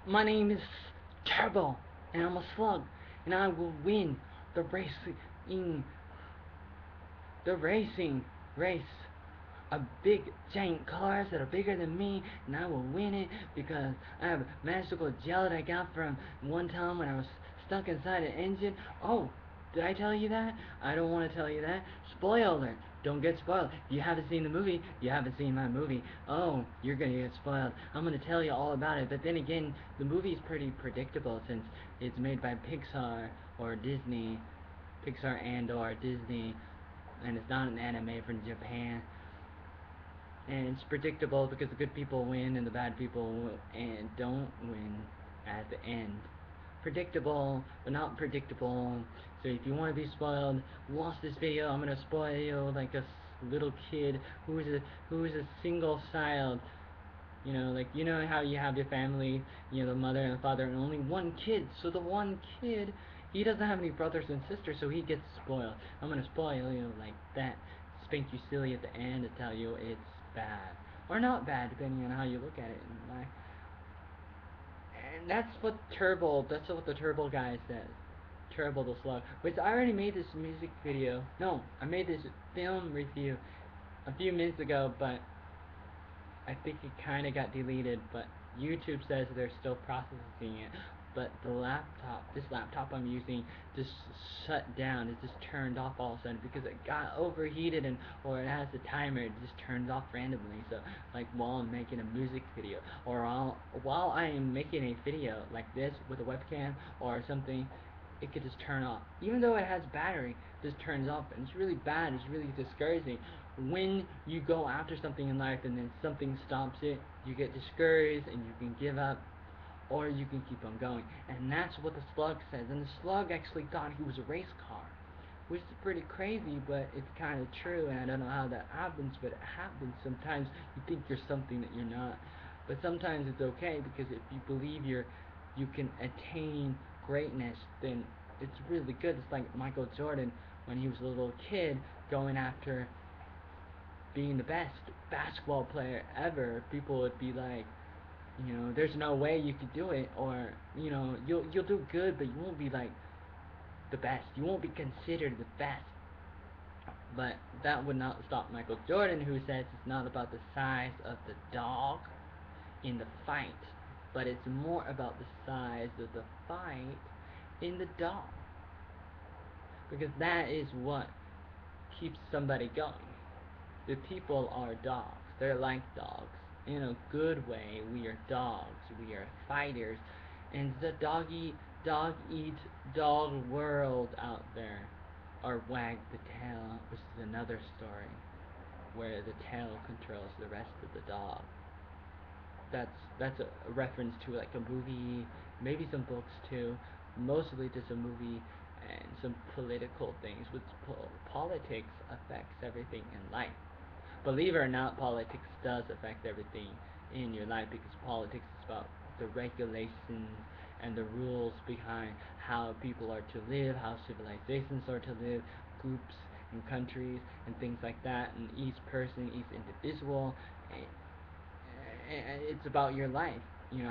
My name is Turbo, and I'm a slug, and I will win the racing, the racing race. A big giant cars that are bigger than me, and I will win it because I have magical gel that I got from one time when I was stuck inside an engine. Oh, did I tell you that? I don't want to tell you that. Spoiler! Don't get spoiled. If you haven't seen the movie, you haven't seen my movie. Oh, you're gonna get spoiled. I'm gonna tell you all about it. But then again, the movie's pretty predictable since it's made by Pixar or Disney, Pixar and or Disney, and it's not an anime from Japan. And it's predictable because the good people win and the bad people and don't win at the end. Predictable, but not predictable. So if you want to be spoiled, watch this video. I'm gonna spoil you like a little kid who is a single child. Like how you have your family, the mother and the father, and only one kid. So the one kid, he doesn't have any brothers and sisters, so he gets spoiled. I'm gonna spoil you like that, spank you silly at the end, and tell you it's bad or not bad, depending on how you look at it. And that's what the Turbo guy says. Turbo the Slug. Which I already made this music video. No, I made this film review a few minutes ago, but I think it kind of got deleted, but YouTube says they're still processing it. But this laptop I'm using, just shut down. It just turned off all of a sudden because it got overheated or it has a timer. It just turns off randomly. So like while I'm making a music video or while I am making a video like this with a webcam or something, it could just turn off. Even though it has battery, it just turns off, and it's really bad. It's really discouraging. When you go after something in life and then something stops it, you get discouraged and you can give up, or you can keep on going. And that's what the Slug says. And the Slug actually thought he was a race car, which is pretty crazy, but it's kind of true. And I don't know how that happens, but it happens. Sometimes you think you're something that you're not, but sometimes it's okay because if you believe you can attain greatness, then it's really good. It's like Michael Jordan when he was a little kid going after being the best basketball player ever. People would be like, there's no way you could do it, or you'll do good, but you won't be like the best. You won't be considered the best. But that would not stop Michael Jordan, who says it's not about the size of the dog in the fight, but it's more about the size of the fight in the dog. Because that is what keeps somebody going. The people are dogs. They're like dogs. In a good way, we are dogs. We are fighters. And the dog eat dog world out there. Or wag the tail, which is another story, where the tail controls the rest of the dog. That's a reference to like a movie, maybe some books too. Mostly just a movie and some political things, which politics affects everything in life. Believe it or not, politics does affect everything in your life because politics is about the regulations and the rules behind how people are to live, how civilizations are to live, groups and countries and things like that, and each person, each individual. It's about your life,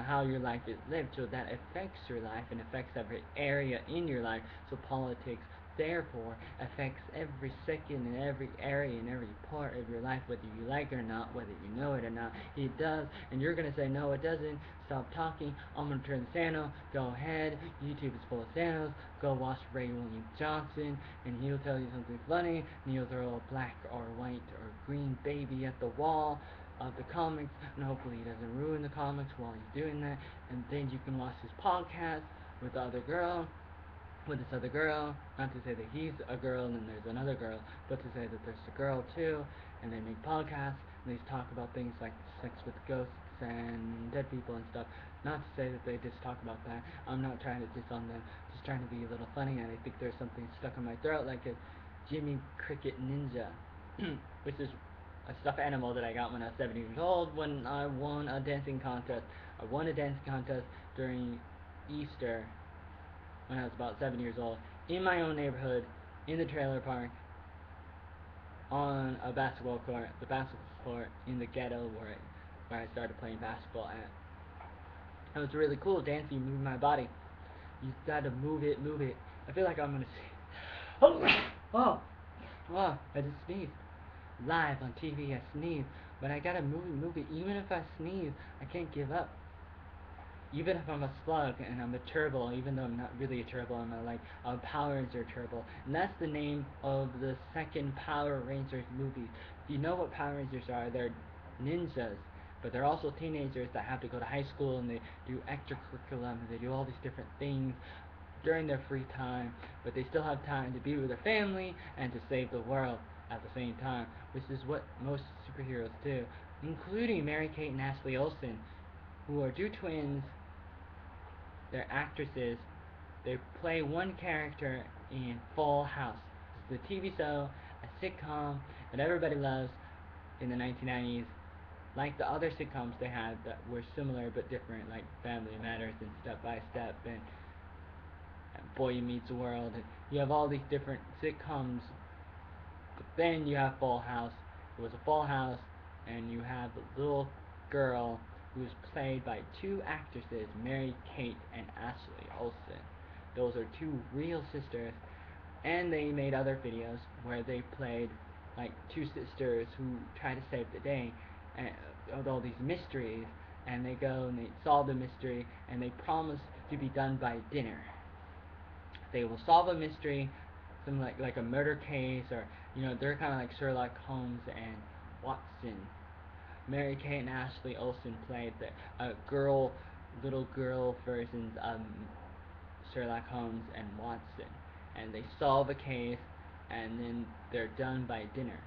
how your life is lived, so that affects your life and affects every area in your life. So politics therefore affects every second and every area and every part of your life, whether you like it or not, whether you know it or not. It does, and you're gonna say no, it doesn't. Stop talking. I'm gonna turn to Sano. Go ahead. YouTube is full of Sanos. Go watch Ray William Johnson, and he'll tell you something funny, and he'll throw a black or white or green baby at the wall of the comics, and hopefully he doesn't ruin the comics while he's doing that. And then you can watch his podcast with the other girl, with this other girl. Not to say that he's a girl and then there's another girl, but to say that there's a girl too, and they make podcasts and they talk about things like sex with ghosts and dead people and stuff. Not to say that they just talk about that. I'm not trying to diss on them, just trying to be a little funny, and I think there's something stuck in my throat like a Jimmy Cricket Ninja, which is a stuffed animal that I got when I was 7 years old when I won a dancing contest. I won a dancing contest during Easter when I was about 7 years old in my own neighborhood, in the trailer park, on a basketball court, the basketball court in the ghetto where I started playing basketball at. It was really cool dancing, moving my body. You gotta move it, move it. I feel like I'm gonna sneeze. Oh, oh, I just sneezed. Live on TV, I sneeze. But I gotta move it, move it. Even if I sneeze, I can't give up. Even if I'm a slug and I'm a turtle, even though I'm not really a turtle, I'm a Power Ranger turtle. And that's the name of the second Power Rangers movie. If you know what Power Rangers are, they're ninjas, but they're also teenagers that have to go to high school and they do extracurriculum and they do all these different things during their free time, but they still have time to be with their family and to save the world at the same time, which is what most superheroes do, including Mary-Kate and Ashley Olsen, who are two twins. They're actresses. They play one character in Full House. It's a TV show, a sitcom that everybody loves in the 1990s. Like the other sitcoms they had that were similar but different, like Family Matters and Step by Step and Boy Meets World. And you have all these different sitcoms, but then you have Full House. It was a Full House, and you have a little girl who is played by two actresses, Mary Kate and Ashley Olsen. Those are two real sisters, and they made other videos where they played like two sisters who try to save the day and with all these mysteries, and they go and they solve the mystery, and they promise to be done by dinner. They will solve a mystery, some like a murder case, or they're kind of like Sherlock Holmes and Watson. Mary Kate and Ashley Olsen played the little girl versions of Sherlock Holmes and Watson, and they solve a case, and then they're done by dinner.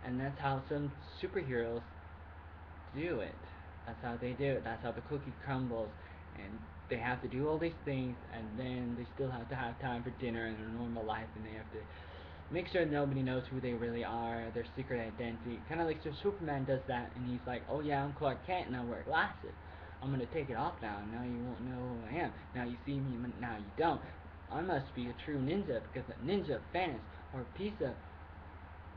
And that's how some superheroes do it. That's how they do it. That's how the cookie crumbles, and they have to do all these things, and then they still have to have time for dinner and a normal life, and they have to make sure nobody knows who they really are, their secret identity. Kind of like so Superman does that, and he's like, oh yeah, I'm Clark Kent, and I wear glasses. I'm gonna take it off now, and now you won't know who I am. Now you see me, now you don't. I must be a true ninja, because a ninja fairness, or piece of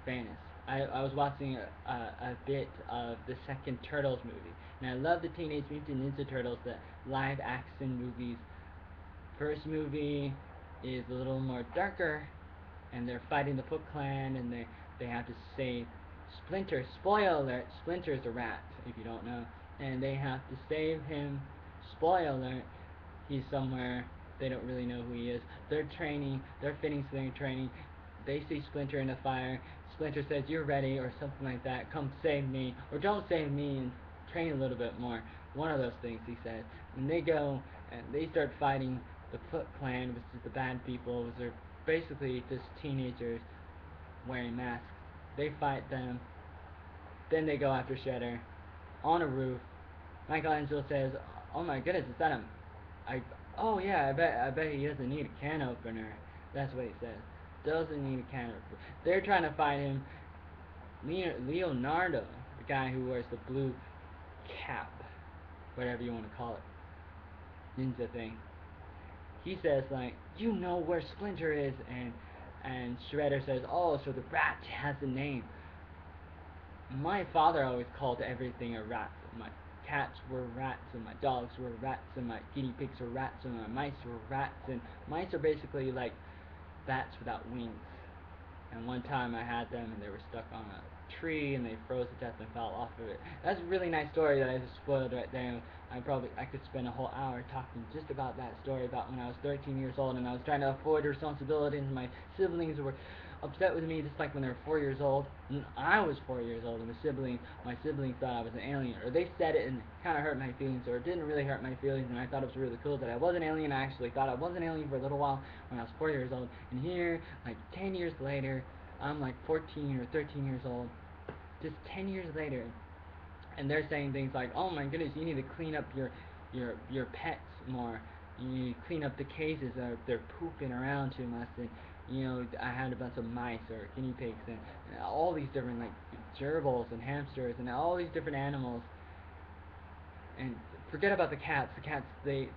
fairness. I was watching a bit of the second Turtles movie, and I love the Teenage Mutant Ninja Turtles, the live action movies. First movie is a little more darker, and they're fighting the Foot Clan, and they have to save Splinter. Spoiler alert: Splinter's a rat, if you don't know, and they have to save him. Spoiler alert: he's somewhere. They don't really know who he is. They're training. They're finishing their training. They see Splinter in the fire. Splinter says, "You're ready," or something like that. "Come save me," or "Don't save me," and train a little bit more. One of those things he says. And they go and they start fighting the Foot Clan, which is the bad people, which are basically just teenagers wearing masks. They fight them. Then they go after Shredder on a roof. Michelangelo says, "Oh my goodness, is that him?" I oh yeah, I bet he doesn't need a can opener. That's what he says. Doesn't need a can opener. They're trying to fight him. Leonardo, the guy who wears the blue cap, whatever you want to call it, ninja thing. He says like, "You know where Splinter is," and Shredder says, "Oh, so the rat has a name." My father always called everything a rat. My cats were rats, and my dogs were rats, and my guinea pigs were rats, and my mice were rats, and mice are basically like bats without wings. And one time I had them, and they were stuck on a tree, and they froze to death and fell off of it. That's a really nice story that I just spoiled right there. I could spend a whole hour talking just about that story, about when I was 13 years old, and I was trying to avoid responsibilities, and my siblings were upset with me just like when they were 4 years old. And I was 4 years old, and my siblings thought I was an alien, or they said it and it kind of hurt my feelings, or it didn't really hurt my feelings, and I thought it was really cool that I was an alien. I actually thought I was an alien for a little while when I was 4 years old, and here, like 10 years later, I'm like 14 or 13 years old, just 10 years later, and they're saying things like, "Oh my goodness, you need to clean up your pets more. You need to clean up the cages. They're pooping around too much." And I had a bunch of mice or guinea pigs and all these different like gerbils and hamsters and all these different animals. And forget about the cats. The cats they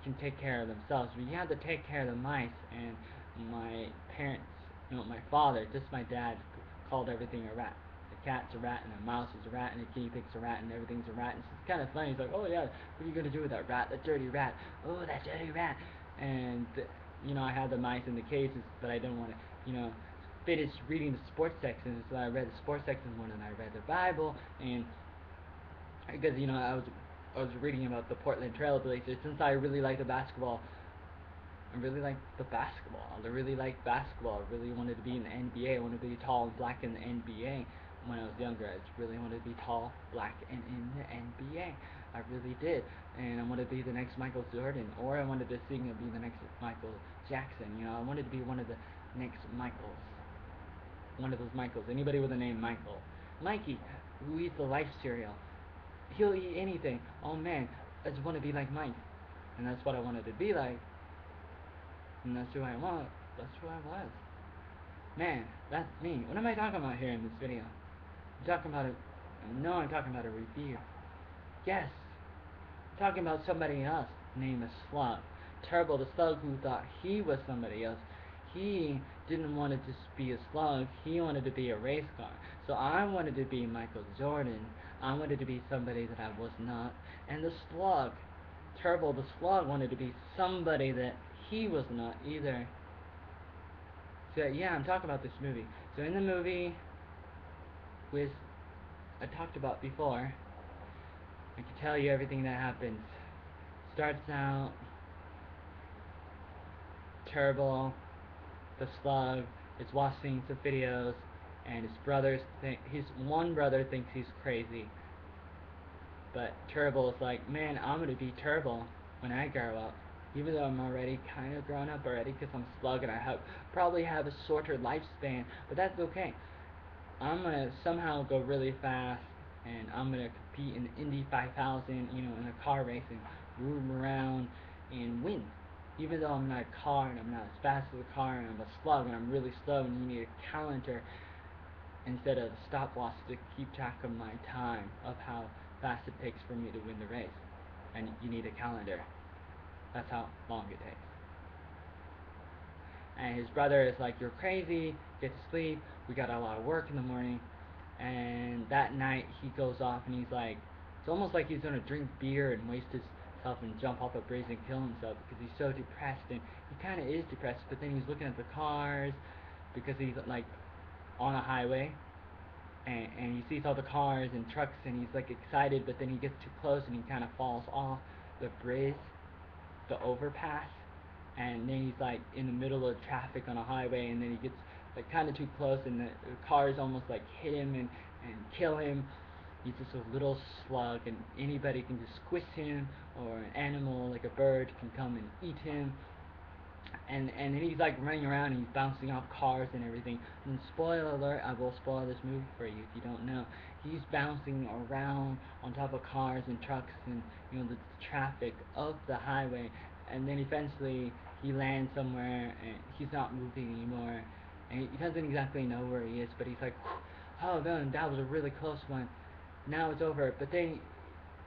can take care of themselves, but you have to take care of the mice. And my parents, my father, just my dad, called everything a rat. The cat's a rat, and a mouse is a rat, and a guinea pig's a rat, and everything's a rat. And it's kind of funny. He's like, oh yeah, what are you gonna do with that rat? That dirty rat. Oh, that dirty rat. And I had the mice in the cages, but I didn't want to, finish reading the sports section. So I read the sports section one, and I read the Bible, and because I was reading about the Portland Trailblazers. Since I really like the basketball, I really like the basketball. I really like basketball. I really wanted to be in the NBA. I wanted to be tall and black in the NBA. When I was younger, I just really wanted to be tall, black, and in the NBA. I really did. And I wanted to be the next Michael Jordan, or I wanted to sing and be the next Michael Jackson. I wanted to be one of the next Michaels. One of those Michaels. Anybody with the name Michael. Mikey, who eats the Life cereal. He'll eat anything. Oh man, I just want to be like Mike. And that's what I wanted to be like. And that's who I was. That's who I was. Man, that's me. What am I talking about here in this video? I'm talking about I'm talking about a review. Yes. I'm talking about somebody else named a Slug. Turbo the Slug, who thought he was somebody else. He didn't want to just be a slug. He wanted to be a race car. So I wanted to be Michael Jordan. I wanted to be somebody that I was not. And the Slug, Turbo the Slug, wanted to be somebody that he was not either. So yeah, I'm talking about this movie. So in the movie, which I talked about before, I can tell you everything that happens. Starts out, Turbo, the Slug, is watching some videos, and his one brother thinks he's crazy. But Turbo is like, man, I'm gonna be Turbo when I grow up. Even though I'm already kind of grown up already, because I'm Slug and I probably have a shorter lifespan, but that's okay. I'm gonna somehow go really fast, and I'm gonna compete in the Indy 5000, in a car racing, move around, and win. Even though I'm not a car and I'm not as fast as a car and I'm a Slug and I'm really slow and you need a calendar instead of a stopwatch to keep track of my time of how fast it takes for me to win the race. And you need a calendar. That's how long it takes. And his brother is like, you're crazy, get to sleep, we got a lot of work in the morning. And that night he goes off and he's like, it's almost like he's gonna drink beer and waste himself and jump off a bridge and kill himself because he's so depressed. And he kind of is depressed, but then he's looking at the cars because he's like on a highway, and he sees all the cars and trucks and he's like excited, but then he gets too close and he kind of falls off the bridge, the overpass, and then he's like in the middle of traffic on a highway, and then he gets like kind of too close and the cars almost like hit him and kill him. He's just a little slug, and anybody can just squish him, or an animal like a bird can come and eat him. And then he's like running around and he's bouncing off cars and everything. And spoiler alert, I will spoil this movie for you if you don't know. He's bouncing around on top of cars and trucks and the traffic of the highway. And then eventually he lands somewhere and he's not moving anymore. And he doesn't exactly know where he is, but he's like, oh man, that was a really close one. Now it's over. But then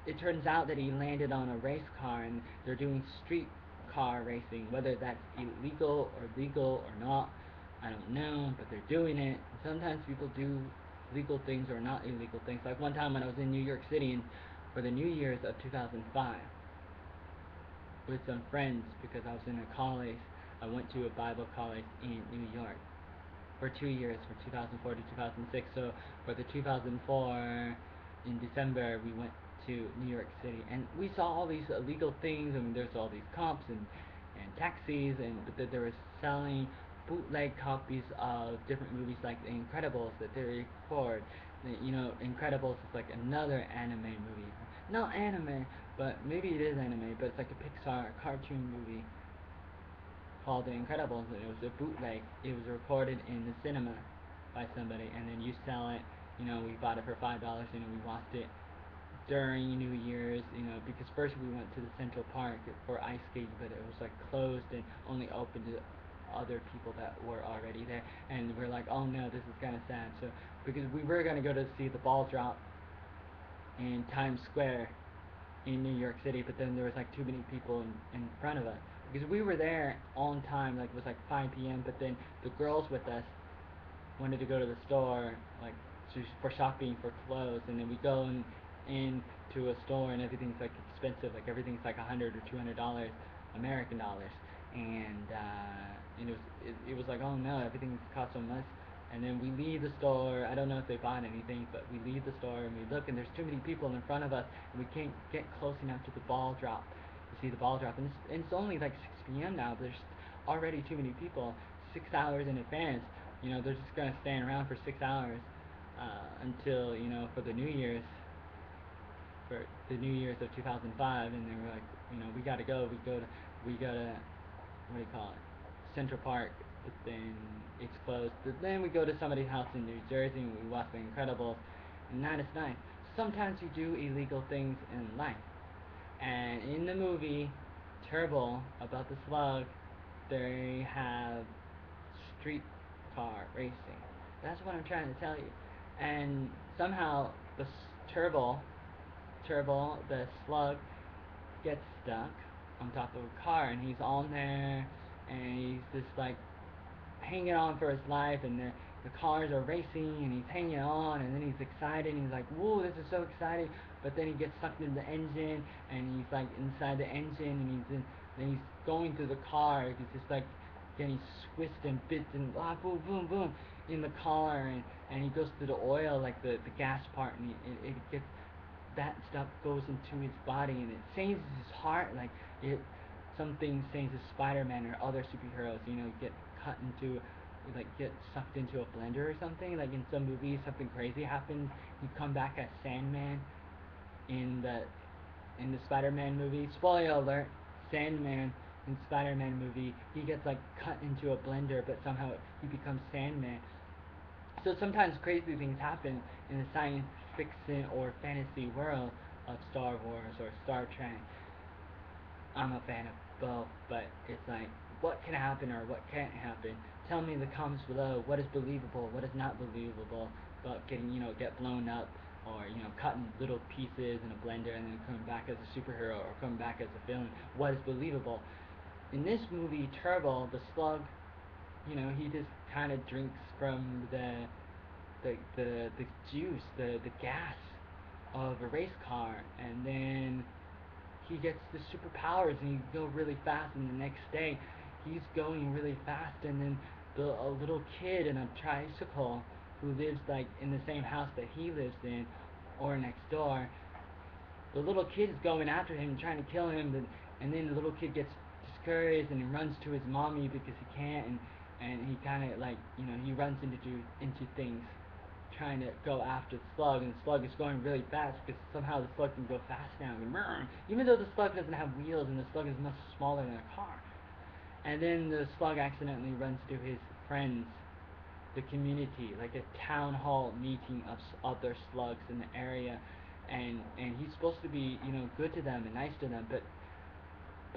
it turns out that he landed on a race car and they're doing street car racing. Whether that's illegal or legal or not, I don't know, but they're doing it. Sometimes people do legal things or not illegal things. Like one time when I was in New York City and for the New Year's of 2005 with some friends, because I was in a college. I went to a Bible college in New York for 2 years, from 2004 to 2006. So for the 2004, in December, we went to New York City, and we saw all these illegal things. I mean, there's all these cops and taxis, but they were selling bootleg copies of different movies like The Incredibles that they record. Incredibles is like another anime movie. Not anime, but maybe it is anime, but it's like a Pixar cartoon movie called The Incredibles, and it was a bootleg. It was recorded in the cinema by somebody, and then you sell it. We bought it for $5, and we watched it during New Year's, because first we went to the Central Park for ice skating, but it was like closed and only open to other people that were already there, and we're like, oh no, this is kind of sad. So because we were going to go to see the ball drop in Times Square in New York City, but then there was like too many people in front of us, because we were there on time, like it was like 5 p.m., but then the girls with us wanted to go to the store, like for shopping for clothes, and then we go into a store and everything's like expensive, like everything's like $100 or $200 American dollars, and it was like, oh no, everything costs so much. And then we leave the store. I don't know if they bought anything, but we leave the store and we look, and there's too many people in front of us, and we can't get close enough to the ball drop to see the ball drop. And it's only like 6 p.m. now, but there's already too many people. 6 hours in advance, they're just gonna stand around for 6 hours until for the New Year's of 2005, and they were like, we gotta go. We gotta, what do you call it, Central Park, but then it's closed. But then we go to somebody's house in New Jersey and we watch The Incredibles, and that is nice. Sometimes you do illegal things in life, and in the movie Turbo about the Slug, they have street car racing. That's what I'm trying to tell you. And somehow the Turbo, the Slug, gets stuck on top of a car, and he's on there, and he's just like hanging on for his life, and the cars are racing, and he's hanging on, and then he's excited, and he's like, whoa, this is so exciting, but then he gets sucked into the engine, and he's like inside the engine, and then he's going through the car, he's just like getting squished and bits and boom, boom, boom, in the car, and he goes through the oil, like the gas part, and it gets, that stuff goes into his body, and it changes his heart, like it, some things changes Spider-Man or other superheroes, get cut into, like get sucked into a blender or something, like in some movies something crazy happens, you come back as Sandman in the Spider-Man movie. Spoiler alert, Sandman in Spider-Man movie, he gets like cut into a blender, but somehow he becomes Sandman. So sometimes crazy things happen in the science fiction or fantasy world of Star Wars or Star Trek. I'm a fan of both, but it's like, what can happen or what can't happen? Tell me in the comments below what is believable, what is not believable about getting, get blown up, or, cut in little pieces in a blender and then coming back as a superhero or coming back as a villain. What is believable? In this movie, Turbo, the Slug, he just kind of drinks from the juice, the gas of a race car, and then he gets the superpowers and he go really fast, and the next day he's going really fast, and then a little kid in a tricycle who lives like in the same house that he lives in or next door, the little kid is going after him trying to kill him, and then the little kid gets discouraged and he runs to his mommy because he can't, and he kind of like, he runs into things trying to go after the Slug, and the Slug is going really fast because somehow the Slug can go fast now, even though the Slug doesn't have wheels and the Slug is much smaller than a car. And then the Slug accidentally runs to his friends, the community, like a town hall meeting of other slugs in the area, and he's supposed to be, good to them and nice to them, but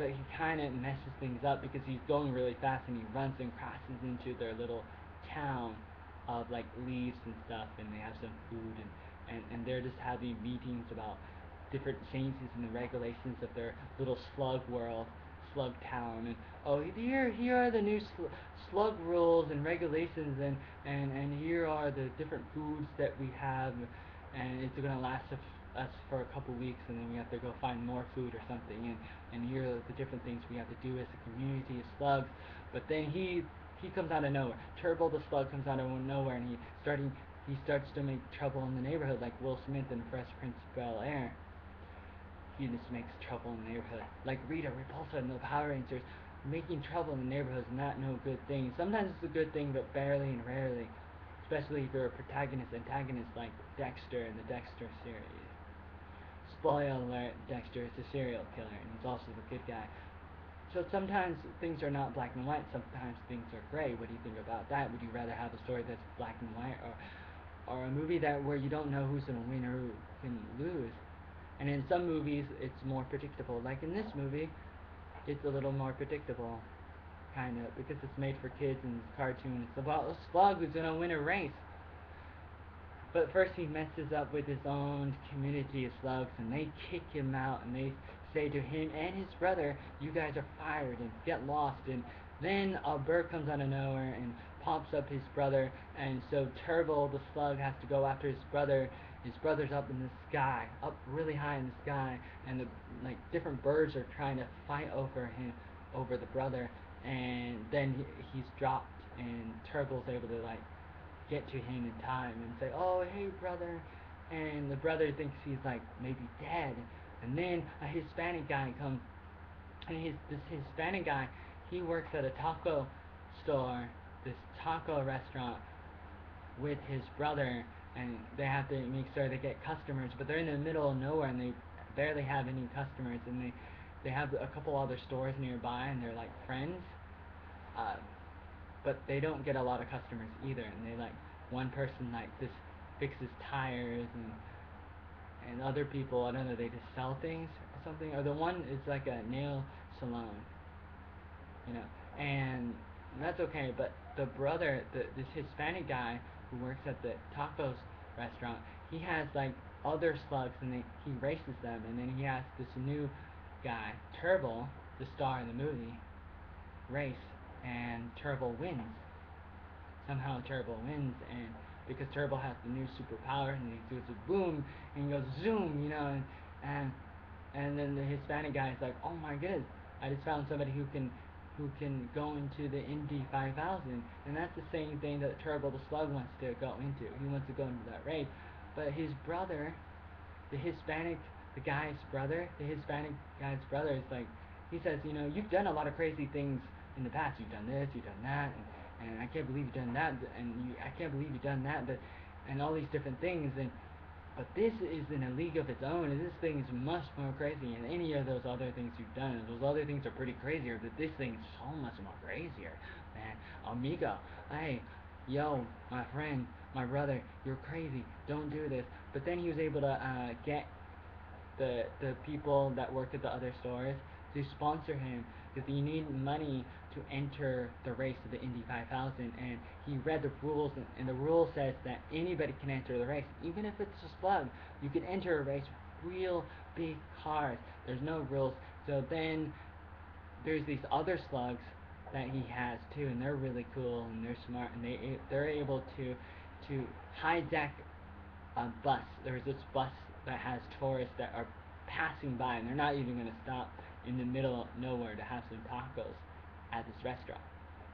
he kind of messes things up because he's going really fast, and he runs and crashes into their little town of like leaves and stuff, and they have some food, and they're just having meetings about different changes in the regulations of their little slug world, slug town, and oh, here are the new slug rules and regulations, and here are the different foods that we have, and it's gonna last us for a couple weeks, and then we have to go find more food or something, and here are the different things we have to do as a community of slugs. But then he comes out of nowhere. Turbo the Slug comes out of nowhere, and he starts to make trouble in the neighborhood, like Will Smith in Fresh Prince of Bel-Air. He just makes trouble in the neighborhood, like Rita Repulsa in the Power Rangers. Making trouble in the neighborhood is not no good thing. Sometimes it's a good thing, but barely and rarely, especially if you're a protagonist, antagonist like Dexter in the Dexter series. Spoiler alert, Dexter is a serial killer, and he's also the good guy. So sometimes things are not black and white, sometimes things are gray. What do you think about that? Would you rather have a story that's black and white, or a movie where you don't know who's going to win or who can lose? And in some movies, it's more predictable. Like in this movie, it's a little more predictable, kind of, because it's made for kids and it's cartoon. It's about a slug who's going to win a race. But first he messes up with his own community of slugs, and they kick him out, and they say to him and his brother, you guys are fired, and get lost. And then a bird comes out of nowhere and pops up his brother, and so Turtle the Slug has to go after his brother. His brother's up in the sky, up really high in the sky, and the like different birds are trying to fight over him, over the brother, and then he's dropped, and Turtle's able to like get to him in time and say, "Oh, hey, brother," and the brother thinks he's like maybe dead, and then a Hispanic guy comes, and this Hispanic guy, he works at a taco store, this taco restaurant with his brother, and they have to make sure they get customers, but they're in the middle of nowhere and they barely have any customers, and they have a couple other stores nearby, and they're like friends, uh, but they don't get a lot of customers either, and they like one person like this fixes tires, and other people, I don't know, they just sell things or something, or the one is like a nail salon, you know, and that's okay. But the brother, this Hispanic guy who works at the tacos restaurant, he has like other slugs, and he races them, and then he has this new guy, Turbo, the star in the movie, race, and Turbo wins. Somehow Turbo wins, and because Turbo has the new superpower, and he goes boom, and he goes zoom, and and then the Hispanic guy is like, oh my goodness, I just found somebody who can go into the Indy 5000, and that's the same thing that Turbo the Slug wants to go into. He wants to go into that race, but his brother, the Hispanic, the Hispanic guy's brother is like, he says, you've done a lot of crazy things in the past. You've done this, you've done that, and I can't believe you've done that, and I can't believe you've done that, but and all these different things, but this is in a league of its own, and this thing is much more crazy than any of those other things you've done. And those other things are pretty crazier, but this thing is so much more crazier, man. Amigo, hey, yo, my friend, my brother, you're crazy. Don't do this. But then he was able to get the people that work at the other stores to sponsor him, because you need money to enter the race of the Indy 5000, and he read the rules, and the rule says that anybody can enter the race, even if it's a slug. You can enter a race with real big cars. There's no rules. So then there's these other slugs that he has too, and they're really cool, and they're smart, and they're able to hijack a bus. There's this bus that has tourists that are passing by, and they're not even going to stop in the middle of nowhere to have some tacos at this restaurant.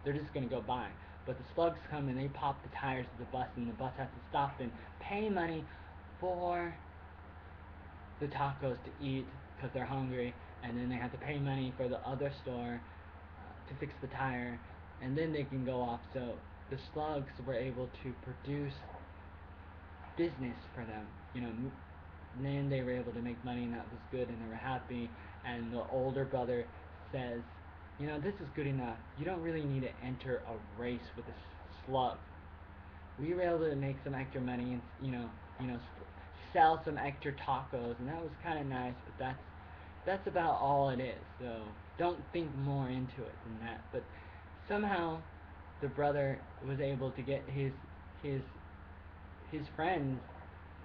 They're just going to go by. But the slugs come and they pop the tires of the bus, and the bus has to stop and pay money for the tacos to eat because they're hungry, and then they have to pay money for the other store to fix the tire, and then they can go off. So the slugs were able to produce business for them, and then they were able to make money, and that was good, and they were happy. And the older brother says, this is good enough. You don't really need to enter a race with a slug. We were able to make some extra money, and sell some extra tacos, and that was kind of nice. But that's about all it is. So don't think more into it than that. But somehow the brother was able to get his friends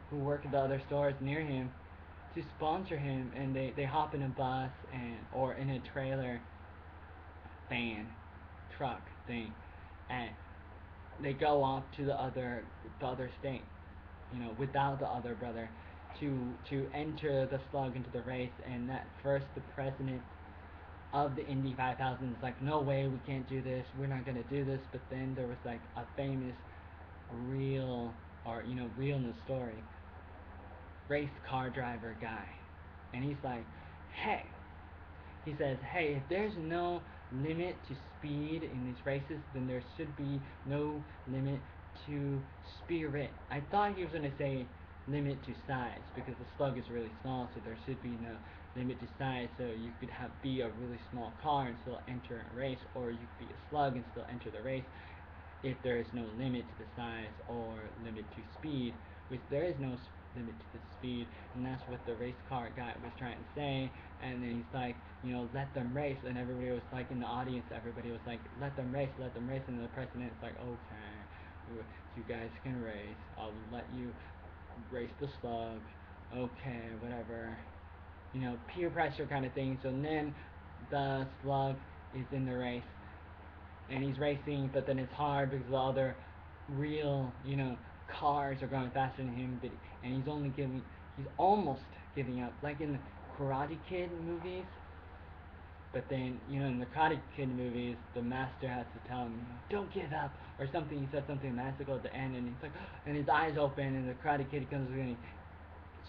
who work at the other stores near him to sponsor him, and they hop in a bus or in a trailer van truck thing, and they go off to the other state, without the other brother, to enter the slug into the race. And that first, the president of the Indy 5000 is like, no way, we can't do this, we're not gonna do this. But then there was like a famous real in the story race car driver guy, and he's like, hey, he says, hey, if there's no limit to speed in these races, then there should be no limit to spirit. I thought he was going to say limit to size, because the slug is really small, so there should be no limit to size. So you could be a really small car and still enter a race, or you could be a slug and still enter the race if there is no limit to the size or limit to speed, which there is no limit to the speed, and that's what the race car guy was trying to say. And then he's like, let them race, and everybody was like, in the audience, everybody was like, let them race, and the president's like, okay, you guys can race, I'll let you race the slug, okay, whatever, peer pressure kind of thing. So then the slug is in the race, and he's racing, but then it's hard because the other real, cars are going faster than him, and he's almost giving up, like in the Karate Kid movies. But then, in the Karate Kid movies, the master has to tell him, don't give up, or something. He says something magical at the end, and he's like, and his eyes open, and the Karate Kid comes in, and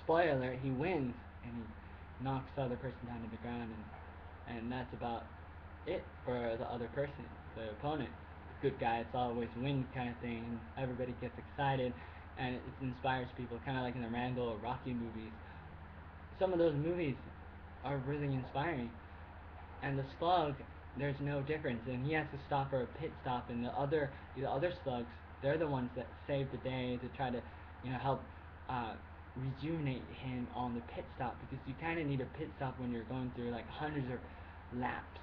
spoiler alert, he wins, and he knocks the other person down to the ground, and that's about it for the other person, the opponent. The good guys always win kind of thing, and everybody gets excited, and it inspires people, kind of like in the Rambo or Rocky movies. Some of those movies are really inspiring. And the Slug, there's no difference, and he has to stop for a pit stop, and the other slugs, they're the ones that save the day to try to, help rejuvenate him on the pit stop, because you kind of need a pit stop when you're going through like hundreds of laps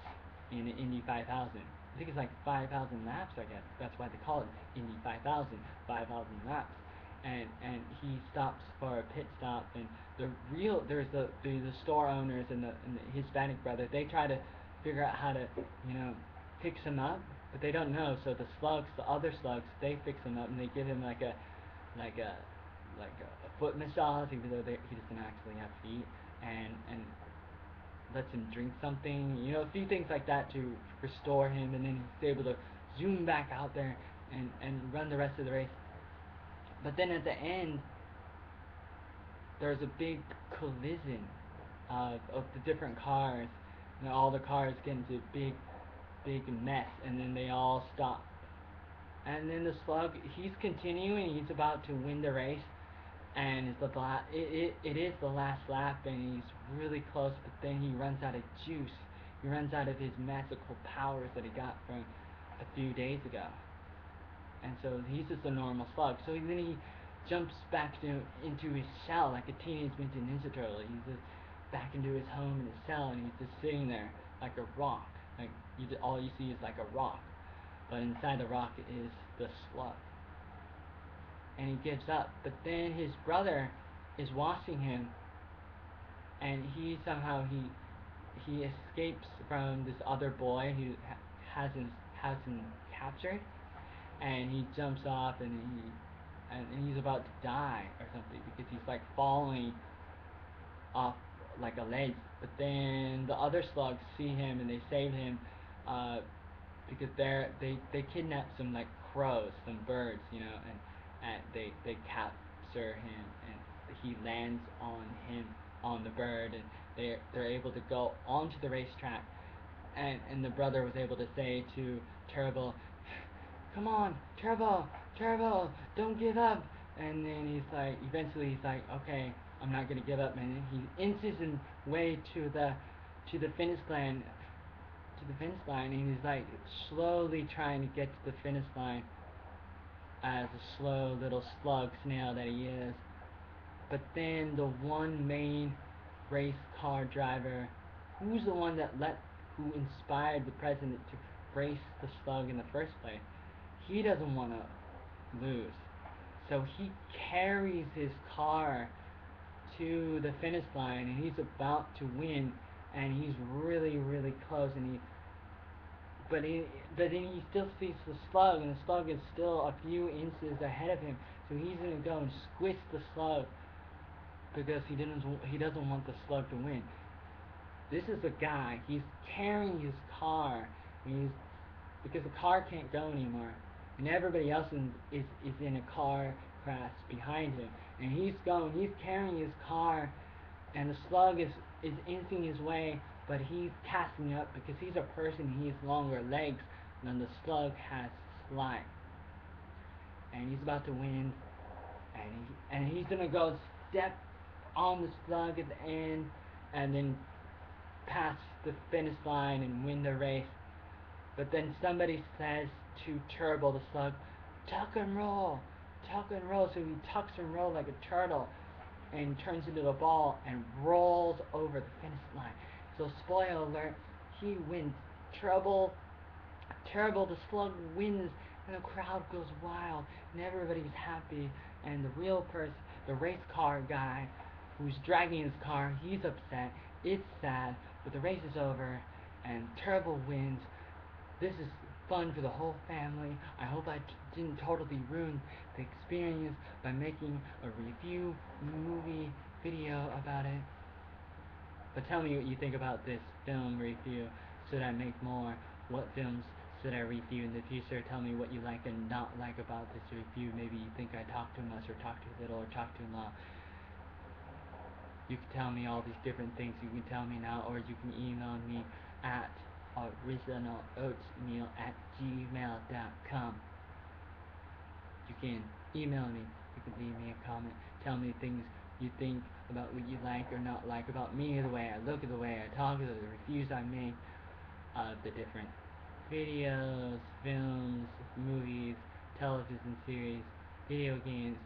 in an Indy 5000. I think it's like 5,000 laps, I guess. That's why they call it Indy 5000, 5,000 laps. And he stops for a pit stop, and there's the store owners and the Hispanic brother. They try to figure out how to fix him up, but they don't know. So the other slugs, they fix him up, and they give him like a foot massage, even though he doesn't actually have feet, and lets him drink something, a few things like that to restore him, and then he's able to zoom back out there and run the rest of the race. But then at the end, there's a big collision of the different cars, and all the cars get into a big mess, and then they all stop. And then the Slug, he's continuing, he's about to win the race, and it is the last lap, and he's really close, but then he runs out of juice. He runs out of his magical powers that he got from a few days ago. And so he's just a normal Slug. So then he jumps back into his shell like a Teenage Mutant Ninja Turtle. He's just back into his home in his cell, and he's just sitting there like a rock. Like all you see is like a rock, but inside the rock is the Slug. And he gives up. But then his brother is watching him, and he somehow he escapes from this other boy who has him captured, and he jumps off, and he's about to die or something, because he's like falling off like a ledge. But then the other slugs see him, and they save him, because they kidnap some like crows, some birds, and they capture him, and he lands on the bird, and they're able to go onto the racetrack, and the brother was able to say to Turbo, come on, Turbo, don't give up. And then eventually he's like, okay, I'm not gonna give up, and he inches his way to the finish line, and he's like slowly trying to get to the finish line as a slow little slug snail that he is. But then the one main race car driver, who's the one who inspired the president to race the Slug in the first place, he doesn't want to lose. So he carries his car to the finish line, and he's about to win, and he's really, really close, but then he still sees the Slug, and the Slug is still a few inches ahead of him. So he's gonna go and squish the Slug, because he doesn't want the Slug to win. This is the guy. He's carrying his car, because the car can't go anymore, and everybody else is in a car crash behind him, and he's carrying his car, and the Slug is inching his way, but he's catching up because he's a person. He has longer legs than the Slug has slime, and he's about to win, and he's gonna go step on the Slug at the end, and then pass the finish line and win the race. But then somebody says to Turbo the Slug, tuck and roll. So he tucks and rolls like a turtle, and turns into the ball and rolls over the finish line. So spoiler alert, he wins. Turbo the Slug wins, and the crowd goes wild, and everybody's happy. And the race car guy who's dragging his car, he's upset. It's sad, but the race is over, and Turbo wins. This is fun for the whole family. I hope I didn't totally ruin the experience by making a review movie video about it. But tell me what you think about this film review. Should I make more? What films should I review in the future? Tell me what you like and not like about this review. Maybe you think I talk too much or talk too little or talk too long. You can tell me all these different things. You can tell me now, or you can email me at originaloatmeal@gmail.com. You can email me. You can leave me a comment. Tell me things you think about what you like or not like about me, the way I look, the way I talk, the reviews I make of the different videos, films, movies, television series, video games,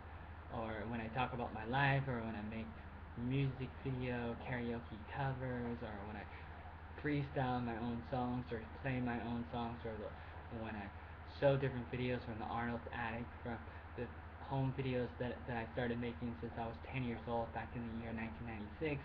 or when I talk about my life, or when I make music video, karaoke covers, or when I freestyle my own songs, or play my own songs, or when I show different videos from the Arnold attic, from the home videos that I started making since I was 10 years old back in the year 1996.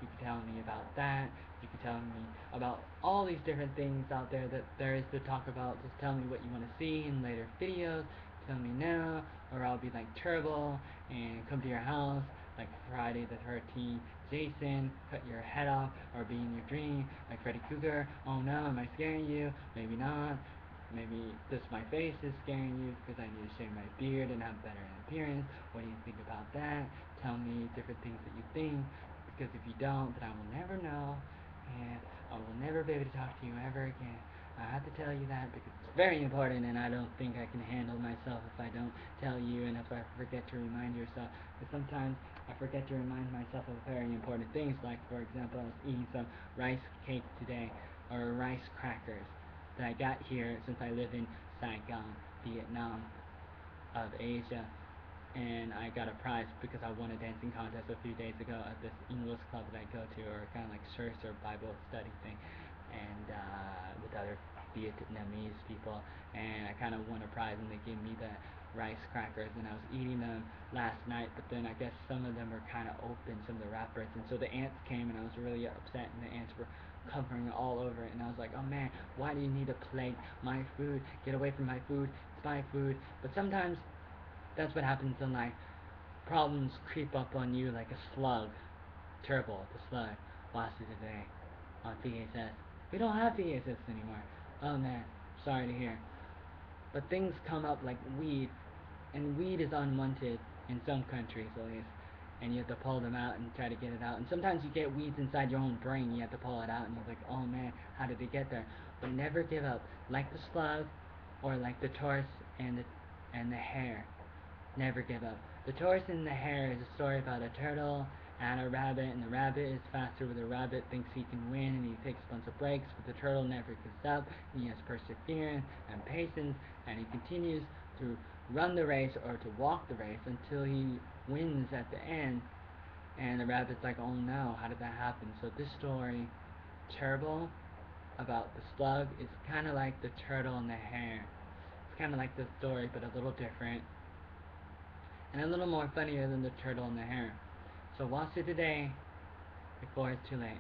You can tell me about that. You can tell me about all these different things out there that there is to talk about. Just tell me what you want to see in later videos. Tell me now, or I'll be like Turbo and come to your house like Friday the 13th. Jason, cut your head off, or be in your dream like Freddy Krueger. Oh no, am I scaring you? Maybe not. Maybe just my face is scaring you because I need to shave my beard and have better appearance. What do you think about that? Tell me different things that you think, because if you don't, then I will never know, and I will never be able to talk to you ever again. I have to tell you that because it's very important, and I don't think I can handle myself if I don't tell you, and if I forget to remind yourself. Because sometimes I forget to remind myself of very important things, like, for example, I was eating some rice cake today, or rice crackers, that I got here since I live in Saigon, Vietnam, of Asia, and I got a prize because I won a dancing contest a few days ago at this English club that I go to, or kind of like church or Bible study thing, and with other Vietnamese people, and I kind of won a prize, and they gave me the rice crackers, and I was eating them last night, but then I guess some of them were kind of open, some of the wrappers, and so the ants came, and I was really upset, and the ants were covering it all over it, and I was like, oh man, why do you need a plate? My food, get away from my food, it's my food. But sometimes that's what happens in life. Problems creep up on you like a slug. Turbo, the slug. Watched it today on VHS. We don't have VHS anymore. Oh man, sorry to hear. But things come up like weed, and weed is unwanted in some countries at least. And you have to pull them out and try to get it out. And sometimes you get weeds inside your own brain. You have to pull it out, and you're like, oh man, how did it get there? But never give up. Like the slug, or like the tortoise and the hare. Never give up. The tortoise and the hare is a story about a turtle and a rabbit, and the rabbit is faster, but the rabbit thinks he can win, and he takes a bunch of breaks, but the turtle never gives up, and he has perseverance and patience, and he continues to run the race, or to walk the race, until he wins at the end. And the rabbit's like, oh no, how did that happen? So this story, Turtle, about the slug, is kind of like the turtle and the hare. It's kind of like the story, but a little different, and a little more funnier than the turtle and the hare. So watch it today before it's too late.